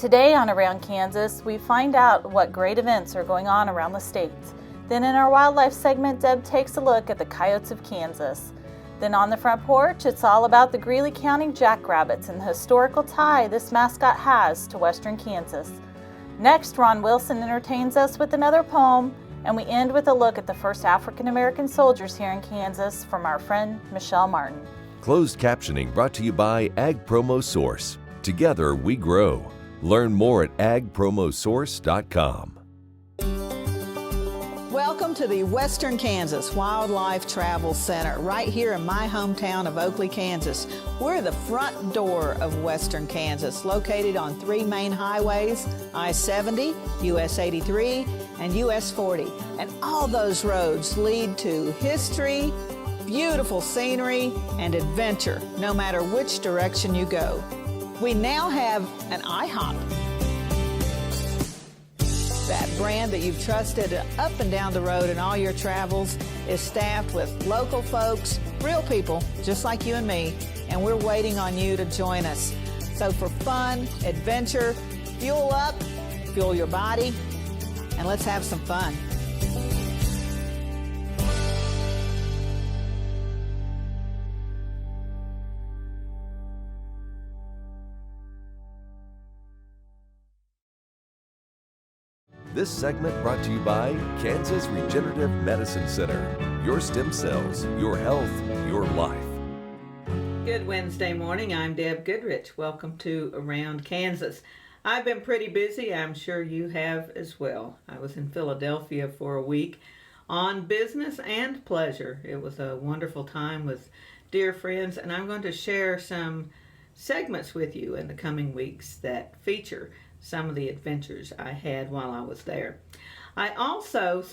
Today on Around Kansas, we find out what great events are going on around the states. Then in our wildlife segment, Deb takes a look at the coyotes of Kansas. Then on the front porch, it's all about the Greeley County jackrabbits and the historical tie this mascot has to western Kansas. Next, Ron Wilson entertains us with another poem, and we end with a look at the first African American soldiers here in Kansas from our friend Michelle Martin. Closed captioning brought to you by Ag Promo Source. Together we grow. Learn more at agpromosource.com. Welcome to the Western Kansas Wildlife Travel Center, right here in my hometown of Oakley, Kansas. We're the front door of Western Kansas, located on three main highways, I-70, US 83, and US 40. And all those roads lead to history, beautiful scenery, and adventure, no matter which direction you go. We now have an IHOP. That brand that you've trusted up and down the road in all your travels is staffed with local folks, real people, just like you and me, and we're waiting on you to join us. So for fun, adventure, fuel up, fuel your body, and let's have some fun. This segment brought to you by Kansas Regenerative Medicine Center. Your stem cells, your health, your life. Good Wednesday morning. I'm Deb Goodrich. Welcome to Around Kansas. I've been pretty busy. I'm sure you have as well. I was in Philadelphia for a week on business and pleasure. It was a wonderful time with dear friends, and I'm going to share some segments with you in the coming weeks that feature some of the adventures I had while I was there. I also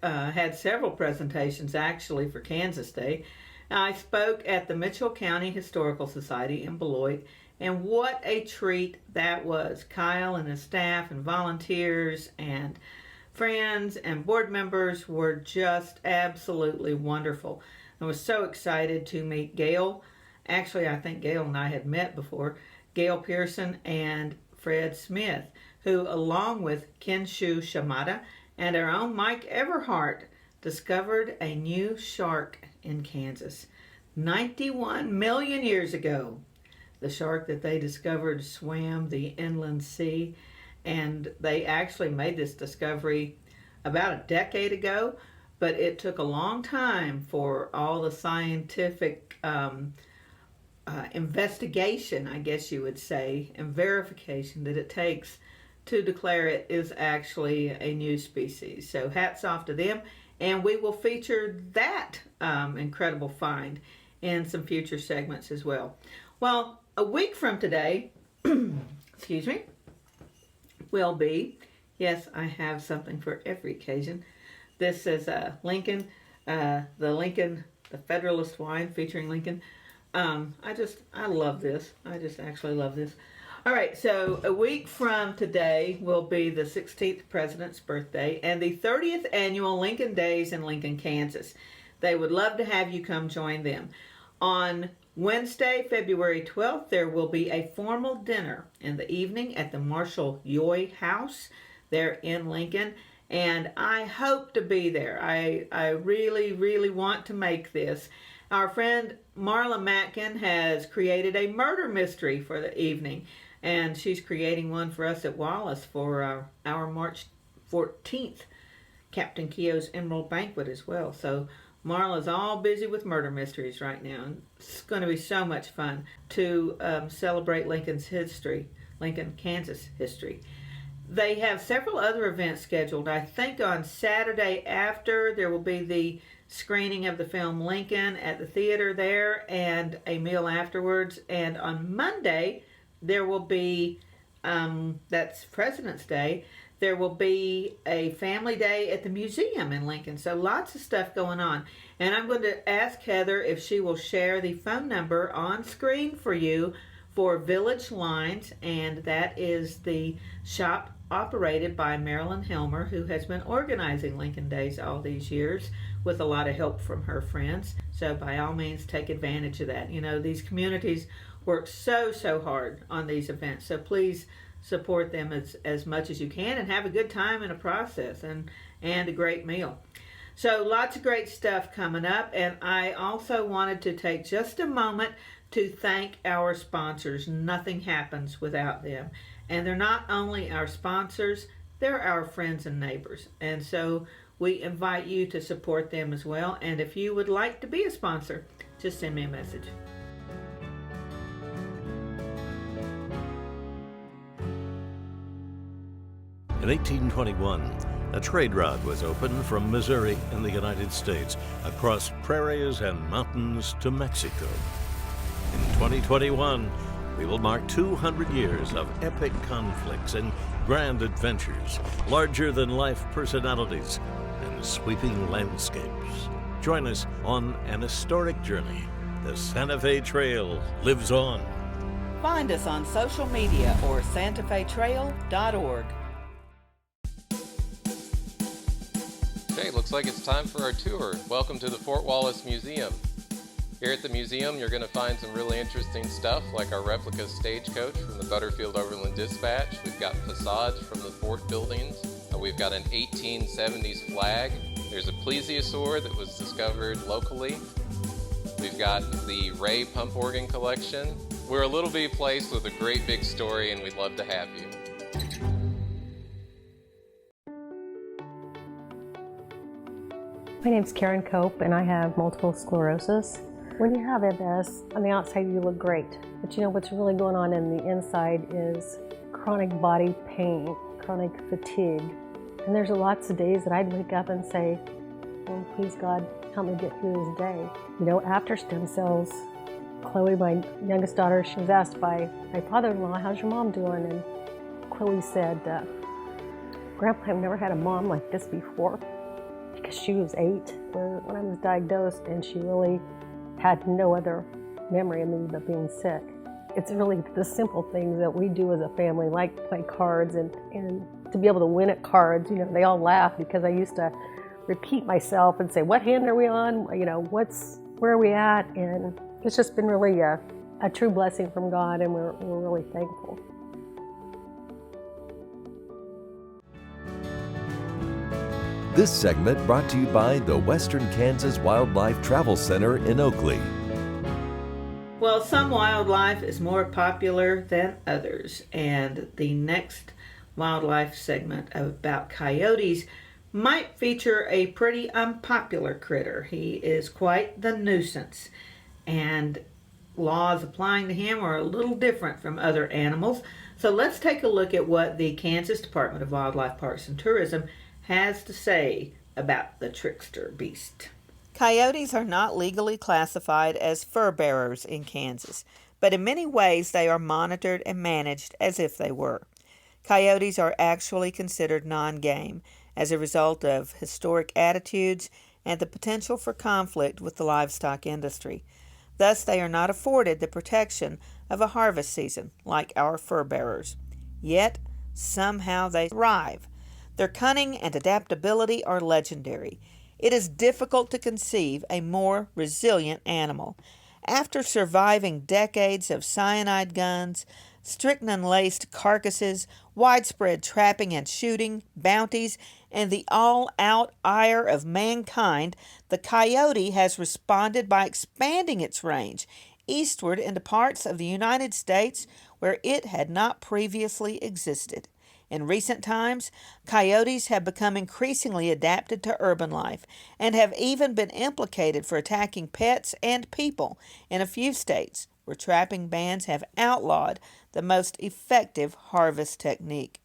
had several presentations actually for Kansas Day. I spoke at the Mitchell County Historical Society in Beloit, and what a treat that was. Kyle and his staff and volunteers and friends and board members were just absolutely wonderful. I was so excited to meet Gail. Actually, I think Gail and I had met before. Gail Pearson and Fred Smith, who along with Kenshu Shimada and our own Mike Everhart discovered a new shark in Kansas 91 million years ago. The shark that they discovered swam the inland sea, and they actually made this discovery about a decade ago, but it took a long time for all the scientific investigation, I guess you would say, and verification that it takes to declare it is actually a new species. So hats off to them, and we will feature that incredible find in some future segments as well. Well, a week from today, excuse me, will be, yes, I have something for every occasion. This is Lincoln, the Federalist wine featuring Lincoln. I love this. I just actually love this. All right, so a week from today will be the 16th President's birthday and the 30th annual Lincoln Days in Lincoln, Kansas. They would love to have you come join them. On Wednesday, February 12th, there will be a formal dinner in the evening at the Marshall Yoy House there in Lincoln, and I hope to be there. I really, really want to make this. Our friend Marla Matkin has created a murder mystery for the evening, and she's creating one for us at Wallace for our March 14th Captain Keogh's Emerald Banquet as well. So Marla's all busy with murder mysteries right now, and it's going to be so much fun to celebrate Lincoln's history, Lincoln, Kansas history. They have several other events scheduled. I think on Saturday after there will be the screening of the film Lincoln at the theater there and a meal afterwards. And on Monday there will be, that's President's Day, there will be a family day at the museum in Lincoln. So lots of stuff going on. And I'm going to ask Heather if she will share the phone number on screen for you for Village Lines, and that is the shop operated by Marilyn Helmer, who has been organizing Lincoln Days all these years with a lot of help from her friends. So by all means, take advantage of that. You know, these communities work so hard on these events. So please support them as much as you can and have a good time in the process and a great meal. So lots of great stuff coming up, and I also wanted to take just a moment to thank our sponsors. Nothing happens without them. And they're not only our sponsors, they're our friends and neighbors. And so we invite you to support them as well. And if you would like to be a sponsor, just send me a message. In 1821, a trade route was opened from Missouri in the United States across prairies and mountains to Mexico. In 2021, we will mark 200 years of epic conflicts and grand adventures, larger-than-life personalities, and sweeping landscapes. Join us on an historic journey. The Santa Fe Trail lives on. Find us on social media or santafetrail.org. Okay, looks like it's time for our tour. Welcome to the Fort Wallace Museum. Here at the museum, you're going to find some really interesting stuff like our replica stagecoach from the Butterfield Overland Dispatch. We've got facades from the fort buildings. We've got an 1870s flag. There's a plesiosaur that was discovered locally. We've got the Ray pump organ collection. We're a little bitty place with a great big story, and we'd love to have you. My name's Karen Cope, and I have multiple sclerosis. When you have MS, on the outside you look great, but you know what's really going on in the inside is chronic body pain, chronic fatigue. And there's lots of days that I'd wake up and say, oh, please God, help me get through this day. You know, after stem cells, Chloe, my youngest daughter, she was asked by my father-in-law, how's your mom doing? And Chloe said, Grandpa, I've never had a mom like this before. Because she was 8 when I was diagnosed, and she really had no other memory of me but being sick. It's really the simple things that we do as a family, like play cards, and to be able to win at cards. You know, they all laugh because I used to repeat myself and say, what hand are we on? You know, where are we at? And it's just been really a true blessing from God, and we're really thankful. This segment brought to you by the Western Kansas Wildlife Travel Center in Oakley. Well, some wildlife is more popular than others, and the next wildlife segment about coyotes might feature a pretty unpopular critter. He is quite the nuisance, and laws applying to him are a little different from other animals. So let's take a look at what the Kansas Department of Wildlife, Parks, and Tourism has to say about the trickster beast. Coyotes are not legally classified as fur bearers in Kansas, but in many ways they are monitored and managed as if they were. Coyotes are actually considered non-game as a result of historic attitudes and the potential for conflict with the livestock industry. Thus, they are not afforded the protection of a harvest season like our fur bearers. Yet, somehow they thrive. Their cunning and adaptability are legendary. It is difficult to conceive a more resilient animal. After surviving decades of cyanide guns, strychnine-laced carcasses, widespread trapping and shooting, bounties, and the all-out ire of mankind, the coyote has responded by expanding its range eastward into parts of the United States where it had not previously existed. In recent times, coyotes have become increasingly adapted to urban life and have even been implicated for attacking pets and people in a few states where trapping bans have outlawed the most effective harvest technique.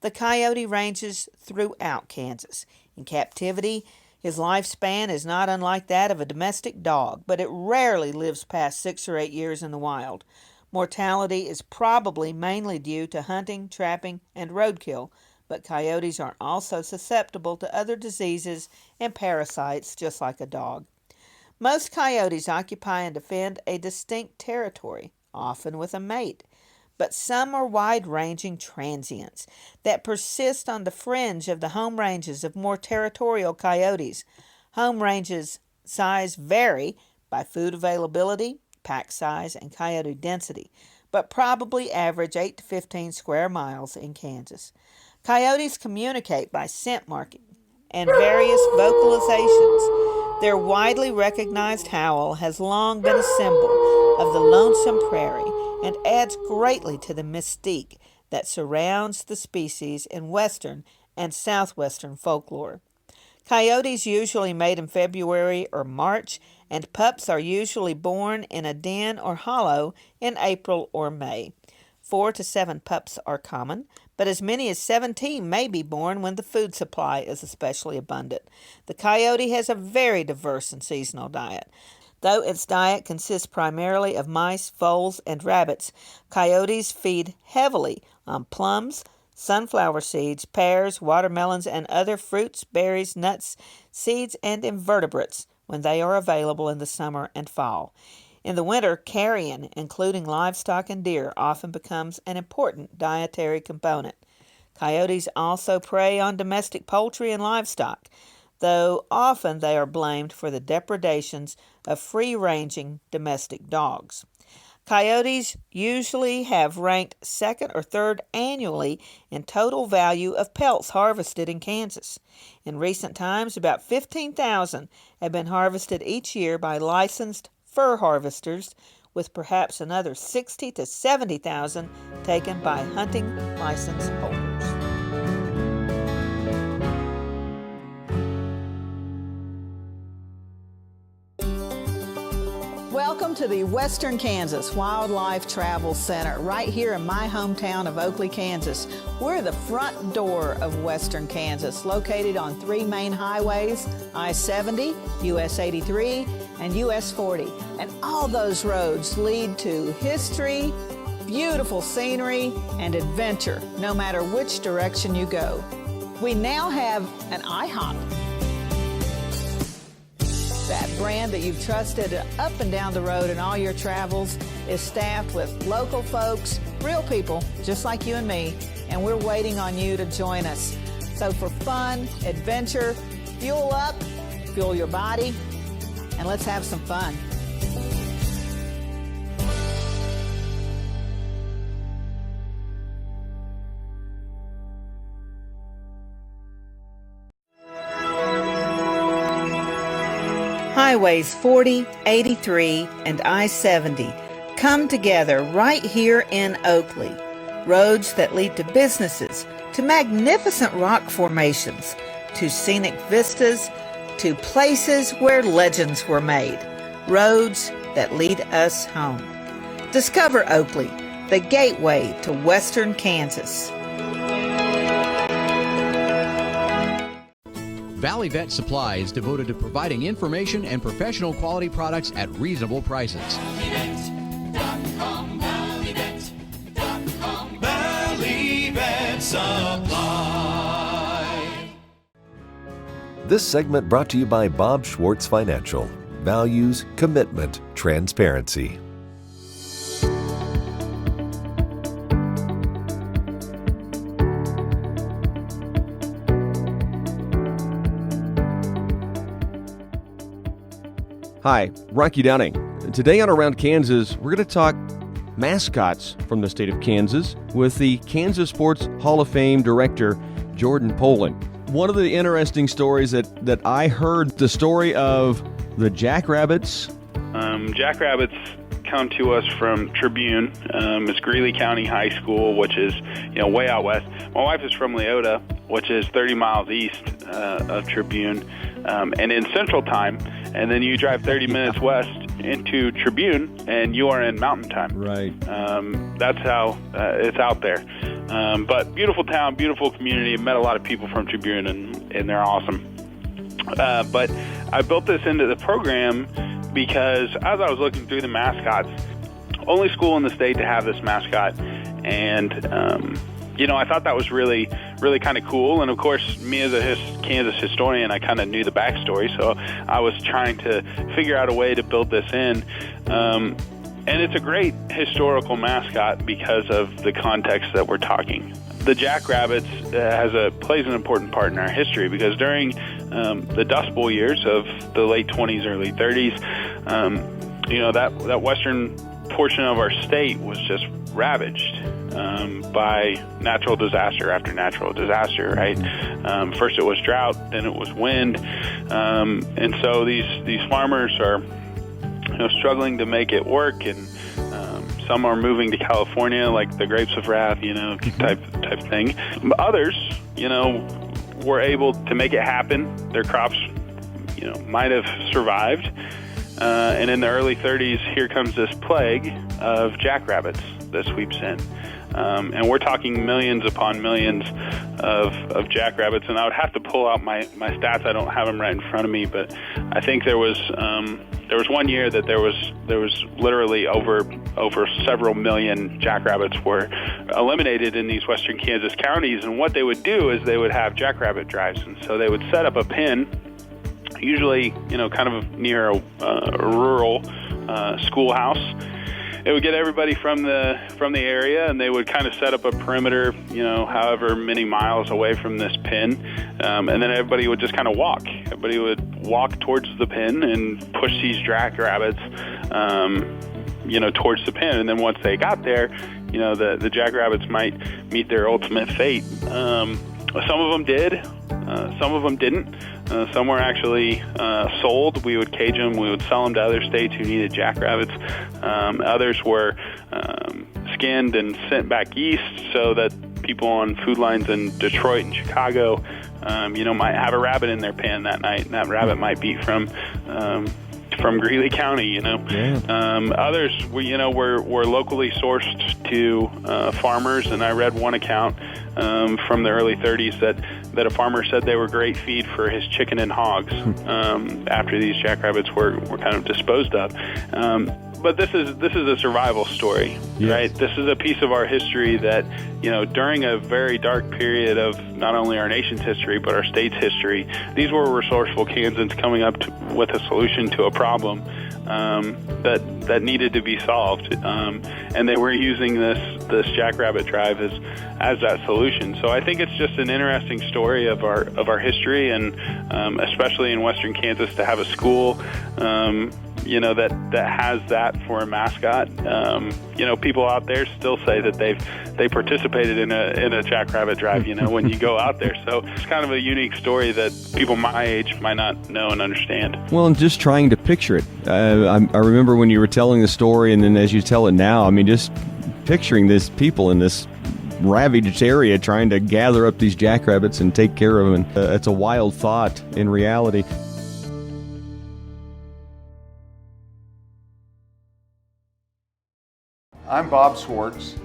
The coyote ranges throughout Kansas. In captivity, his lifespan is not unlike that of a domestic dog, but it rarely lives past 6 or 8 years in the wild. Mortality is probably mainly due to hunting, trapping, and roadkill, but coyotes are also susceptible to other diseases and parasites just like a dog. Most coyotes occupy and defend a distinct territory, often with a mate, but some are wide-ranging transients that persist on the fringe of the home ranges of more territorial coyotes. Home ranges size vary by food availability, pack size, and coyote density, but probably average 8 to 15 square miles in Kansas. Coyotes communicate by scent marking and various vocalizations. Their widely recognized howl has long been a symbol of the lonesome prairie and adds greatly to the mystique that surrounds the species in western and southwestern folklore. Coyotes usually mate in February or March, and pups are usually born in a den or hollow in April or May. 4 to 7 pups are common, but as many as 17 may be born when the food supply is especially abundant. The coyote has a very diverse and seasonal diet. Though its diet consists primarily of mice, voles, and rabbits, coyotes feed heavily on plums, sunflower seeds, pears, watermelons, and other fruits, berries, nuts, seeds, and invertebrates when they are available in the summer and fall. In the winter, carrion, including livestock and deer, often becomes an important dietary component. Coyotes also prey on domestic poultry and livestock, though often they are blamed for the depredations of free-ranging domestic dogs. Coyotes usually have ranked second or third annually in total value of pelts harvested in Kansas. In recent times, about 15,000 have been harvested each year by licensed fur harvesters, with perhaps another 60 to 70,000 taken by hunting license holders. Welcome to the Western Kansas Wildlife Travel Center, right here in my hometown of Oakley, Kansas. We're the front door of Western Kansas, located on 3 main highways, I-70, US 83, and US 40. And all those roads lead to history, beautiful scenery, and adventure, no matter which direction you go. We now have an IHOP. That brand that you've trusted up and down the road in all your travels is staffed with local folks, real people, just like you and me, and we're waiting on you to join us. So for fun, adventure, fuel up, fuel your body, and let's have some fun. Highways 40, 83, and I-70 come together right here in Oakley. Roads that lead to businesses, to magnificent rock formations, to scenic vistas, to places where legends were made. Roads that lead us home. Discover Oakley, the gateway to Western Kansas. Valley Vet Supply is devoted to providing information and professional quality products at reasonable prices. Valley Vet Supply. This segment brought to you by Bob Schwartz Financial. Values, commitment, transparency. Hi, Rocky Downing. Today on Around Kansas, we're going to talk mascots from the state of Kansas with the Kansas Sports Hall of Fame director, Jordan Poland. One of the interesting stories that I heard, the story of the jackrabbits. Jackrabbits come to us from Tribune. It's Greeley County High School, which is way out west. My wife is from Leota, which is 30 miles east of Tribune, and in Central Time. And then you drive 30 minutes west into Tribune, and you are in Mountain Time. Right. That's how it's out there. But beautiful town, beautiful community. I've met a lot of people from Tribune, and they're awesome. But I built this into the program because as I was looking through the mascots, only school in the state to have this mascot, and I thought that was really, really kind of cool. And of course, me as a Kansas historian, I kind of knew the backstory, so I was trying to figure out a way to build this in. And it's a great historical mascot because of the context that we're talking. The jackrabbits plays an important part in our history because during the Dust Bowl years of the late 20s, early 30s, that western portion of our state was just ravaged by natural disaster after natural disaster, right? First it was drought, then it was wind, and so these farmers are struggling to make it work, and some are moving to California, like the grapes of wrath, type thing. Others, were able to make it happen. Their crops, might have survived. And in the early 30s, here comes this plague of jackrabbits that sweeps in. And we're talking millions upon millions of jackrabbits. And I would have to pull out my stats. I don't have them right in front of me, but I think there was 1 year that there was literally over several million jackrabbits were eliminated in these western Kansas counties. And what they would do is they would have jackrabbit drives, and so they would set up a pen, usually kind of near a rural schoolhouse. It would get everybody from the area, and they would kind of set up a perimeter, however many miles away from this pen, and then everybody would just kind of walk. Everybody would walk towards the pen and push these jackrabbits, towards the pen. And then once they got there, the jackrabbits might meet their ultimate fate. Some of them did, some of them didn't. Some were actually sold. We would cage them. We would sell them to other states who needed jackrabbits. Others were skinned and sent back east so that people on food lines in Detroit and Chicago, might have a rabbit in their pan that night, and that rabbit might be from Greeley County, Others, were locally sourced to farmers, and I read one account from the early 30s that a farmer said they were great feed for his chicken and hogs after these jackrabbits were kind of disposed of. But this is a survival story, right? This is a piece of our history that, during a very dark period of not only our nation's history, but our state's history, these were resourceful Kansans coming up with a solution to a problem that needed to be solved. And they were using this jackrabbit drive as that solution. So I think it's just an interesting story of our history, and especially in western Kansas, to have a school that has that for a mascot. People out there still say that they participated in a jackrabbit drive, when you go out there. So it's kind of a unique story that people my age might not know and understand. Well, and just trying to picture it. I remember when you were telling the story, and then as you tell it now, just picturing these people in this ravaged area trying to gather up these jackrabbits and take care of them. It's a wild thought in reality. I'm Bob Swartz,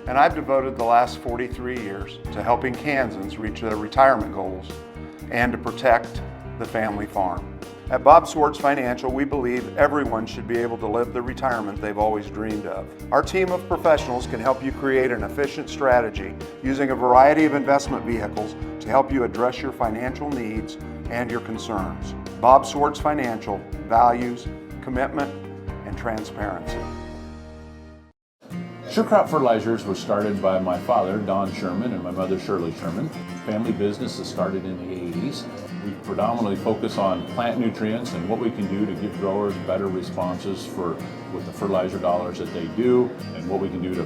and I've devoted the last 43 years to helping Kansans reach their retirement goals and to protect the family farm. At Bob Swartz Financial, we believe everyone should be able to live the retirement they've always dreamed of. Our team of professionals can help you create an efficient strategy using a variety of investment vehicles to help you address your financial needs and your concerns. Bob Swartz Financial values commitment and transparency. Sure Crop Fertilizers was started by my father, Don Sherman, and my mother, Shirley Sherman. Family business that started in the 80s. We predominantly focus on plant nutrients and what we can do to give growers better responses with the fertilizer dollars that they do, and what we can do to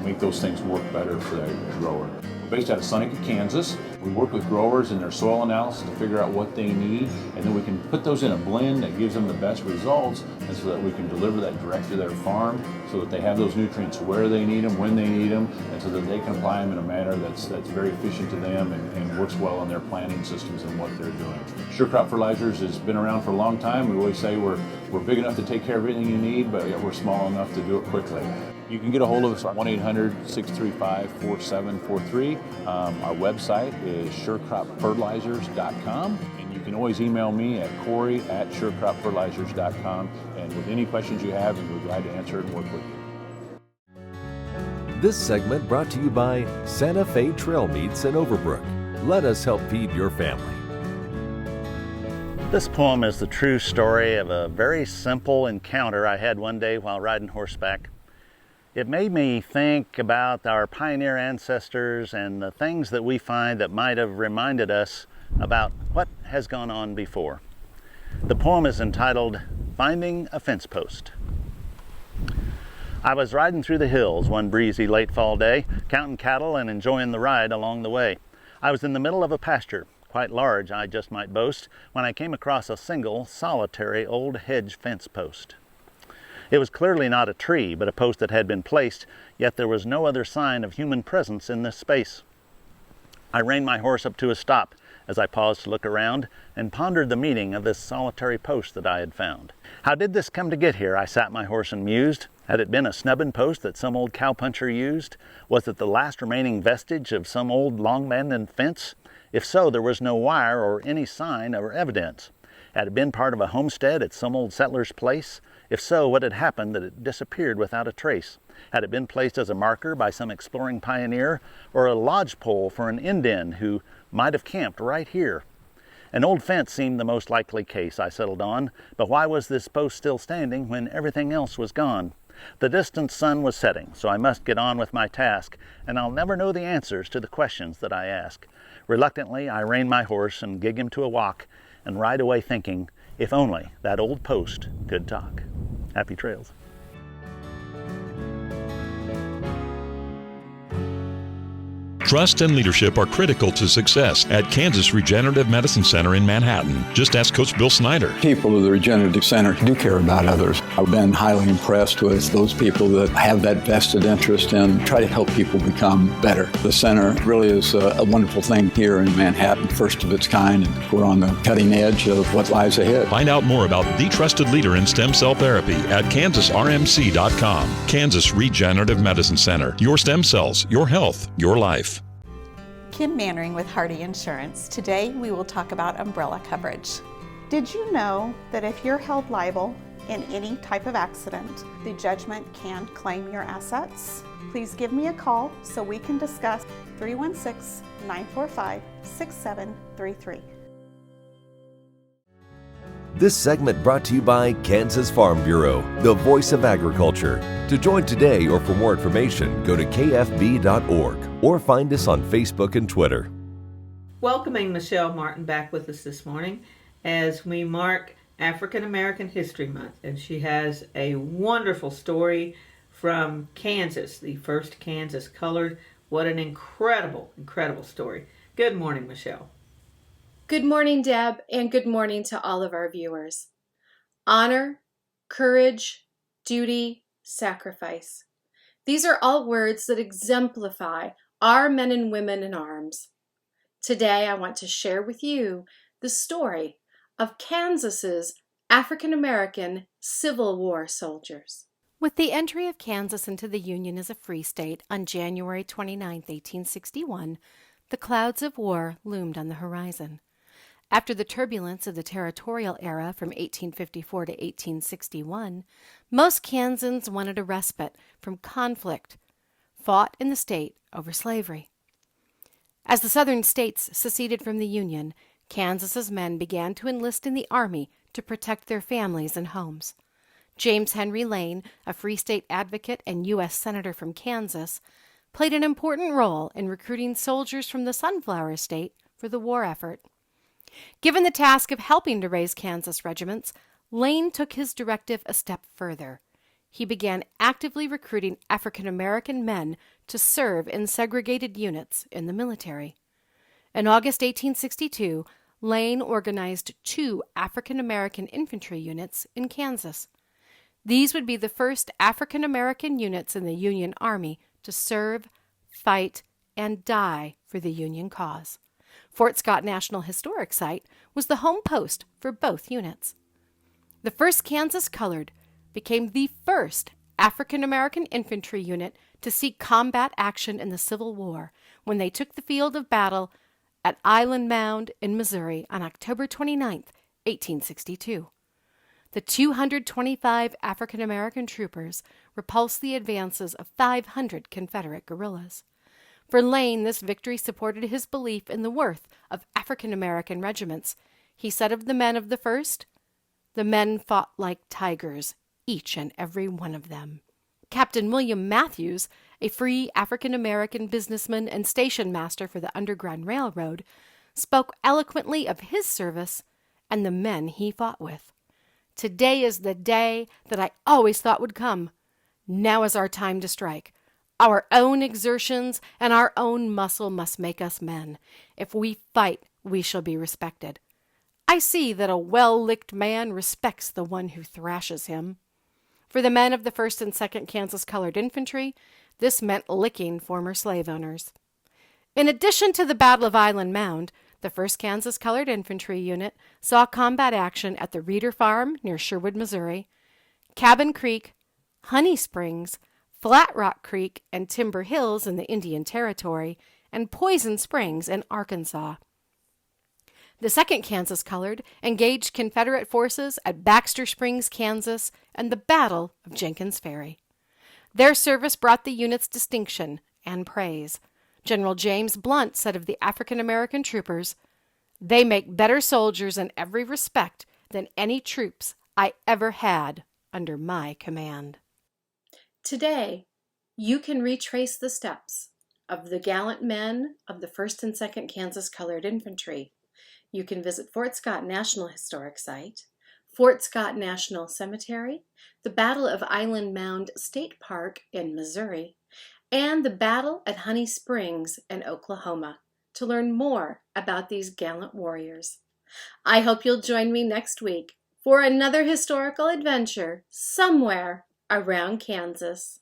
make those things work better for the grower. We're based out of Seneca, Kansas. We work with growers in their soil analysis to figure out what they need, and then we can put those in a blend that gives them the best results, and so that we can deliver that direct to their farm so that they have those nutrients where they need them, when they need them, and so that they can apply them in a manner that's very efficient to them and works well on their planting systems and what they're doing. Sure Crop Fertilizers has been around for a long time. We always say we're big enough to take care of everything you need, but yet we're small enough to do it quickly. You can get a hold of us at 1-800-635-4743. Our website is surecropfertilizers.com, and you can always email me at Corey@surecropfertilizers.com, and with any questions you have, we'll be glad to answer it and work with you. This segment brought to you by Santa Fe Trail Meats in Overbrook. Let us help feed your family. This poem is the true story of a very simple encounter I had one day while riding horseback. It made me think about our pioneer ancestors and the things that we find that might have reminded us about what has gone on before. The poem is entitled, Finding a Fence Post. I was riding through the hills one breezy late fall day, counting cattle and enjoying the ride along the way. I was in the middle of a pasture, quite large, I just might boast, when I came across a single, solitary old hedge fence post. It was clearly not a tree, but a post that had been placed, yet there was no other sign of human presence in this space. I reined my horse up to a stop as I paused to look around and pondered the meaning of this solitary post that I had found. How did this come to get here? I sat my horse and mused. Had it been a snubbing post that some old cowpuncher used? Was it the last remaining vestige of some old long-abandoned fence? If so, there was no wire or any sign or evidence. Had it been part of a homestead at some old settler's place? If so, what had happened that it disappeared without a trace? Had it been placed as a marker by some exploring pioneer, or a lodgepole for an Indian who might have camped right here? An old fence seemed the most likely case, I settled on, but why was this post still standing when everything else was gone? The distant sun was setting, so I must get on with my task, and I'll never know the answers to the questions that I ask. Reluctantly, I reined my horse and gig him to a walk, and ride away thinking, if only that old post could talk. Happy trails. Trust and leadership are critical to success at Kansas Regenerative Medicine Center in Manhattan. Just ask Coach Bill Snyder. People of the Regenerative Center do care about others. I've been highly impressed with those people that have that vested interest and try to help people become better. The center really is a wonderful thing here in Manhattan, first of its kind, and we're on the cutting edge of what lies ahead. Find out more about the trusted leader in stem cell therapy at kansasrmc.com. Kansas Regenerative Medicine Center. Your stem cells, your health, your life. Kim Mannering with Hardy Insurance. Today we will talk about umbrella coverage. Did you know that if you're held liable in any type of accident, the judgment can claim your assets? Please give me a call so we can discuss. 316-945-6733. This segment brought to you by Kansas Farm Bureau, the voice of agriculture. To join today or for more information, go to kfb.org or find us on Facebook and Twitter. Welcoming Michelle Martin back with us this morning as we mark African American History Month. And she has a wonderful story from Kansas, the first Kansas colored. What an incredible, incredible story. Good morning, Michelle. Good morning, Deb, and good morning to all of our viewers. Honor, courage, duty, sacrifice. These are all words that exemplify our men and women in arms. Today, I want to share with you the story of Kansas's African American Civil War soldiers. With the entry of Kansas into the Union as a free state on January 29, 1861, the clouds of war loomed on the horizon. After the turbulence of the territorial era from 1854 to 1861, most Kansans wanted a respite from conflict fought in the state over slavery. As the southern states seceded from the Union, Kansas's men began to enlist in the Army to protect their families and homes. James Henry Lane, a Free State advocate and U.S. Senator from Kansas, played an important role in recruiting soldiers from the Sunflower State for the war effort. Given the task of helping to raise Kansas regiments, Lane took his directive a step further. He began actively recruiting African American men to serve in segregated units in the military. In August 1862, Lane organized 2 African American infantry units in Kansas. These would be the first African American units in the Union Army to serve, fight, and die for the Union cause. Fort Scott National Historic Site was the home post for both units. The 1st Kansas Colored became the first African American infantry unit to see combat action in the Civil War when they took the field of battle at Island Mound in Missouri on October 29, 1862. The 225 African American troopers repulsed the advances of 500 Confederate guerrillas. For Lane, this victory supported his belief in the worth of African American regiments. He said of the men of the 1st, "The men fought like tigers, each and every one of them." Captain William Matthews, a free African American businessman and station master for the Underground Railroad, spoke eloquently of his service and the men he fought with. "Today is the day that I always thought would come. Now is our time to strike. Our own exertions and our own muscle must make us men. If we fight, we shall be respected. I see that a well-licked man respects the one who thrashes him. For the men of the 1st and 2nd Kansas Colored Infantry, this meant licking former slave owners. In addition to the Battle of Island Mound, the 1st Kansas Colored Infantry Unit saw combat action at the Reeder Farm near Sherwood, Missouri, Cabin Creek, Honey Springs, Flat Rock Creek, and Timber Hills in the Indian Territory, and Poison Springs in Arkansas. The 2nd Kansas Colored engaged Confederate forces at Baxter Springs, Kansas, and the Battle of Jenkins Ferry. Their service brought the unit's distinction and praise. General James Blunt said of the African American troopers, "They make better soldiers in every respect than any troops I ever had under my command." Today, you can retrace the steps of the gallant men of the 1st and 2nd Kansas Colored Infantry. You can visit Fort Scott National Historic Site, Fort Scott National Cemetery, the Battle of Island Mound State Park in Missouri, and the Battle at Honey Springs in Oklahoma to learn more about these gallant warriors. I hope you'll join me next week for another historical adventure somewhere around Kansas.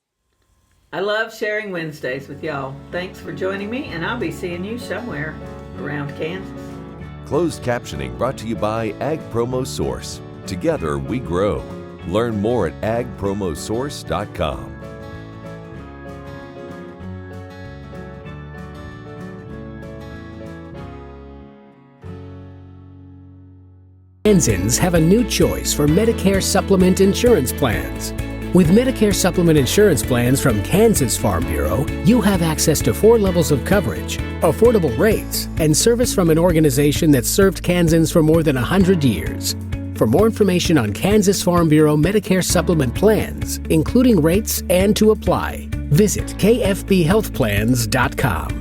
I love sharing Wednesdays with y'all. Thanks for joining me, and I'll be seeing you somewhere around Kansas. Closed captioning brought to you by Ag Promo Source. Together we grow. Learn more at agpromosource.com. Kansans have a new choice for Medicare supplement insurance plans. With Medicare supplement insurance plans from Kansas Farm Bureau, you have access to 4 levels of coverage, affordable rates, and service from an organization that's served Kansans for more than 100 years. For more information on Kansas Farm Bureau Medicare supplement plans, including rates and to apply, visit kfbhealthplans.com.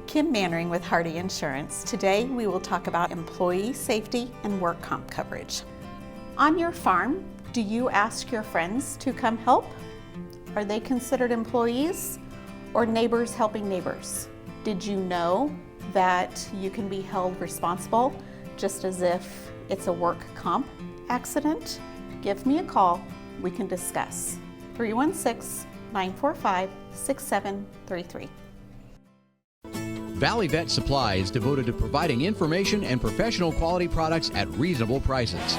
Kim Mannering with Hardy Insurance. Today we will talk about employee safety and work comp coverage. On your farm, do you ask your friends to come help? Are they considered employees or neighbors helping neighbors? Did you know that you can be held responsible just as if it's a work comp accident? Give me a call, we can discuss. 316-945-6733. Valley Vet Supply is devoted to providing information and professional quality products at reasonable prices.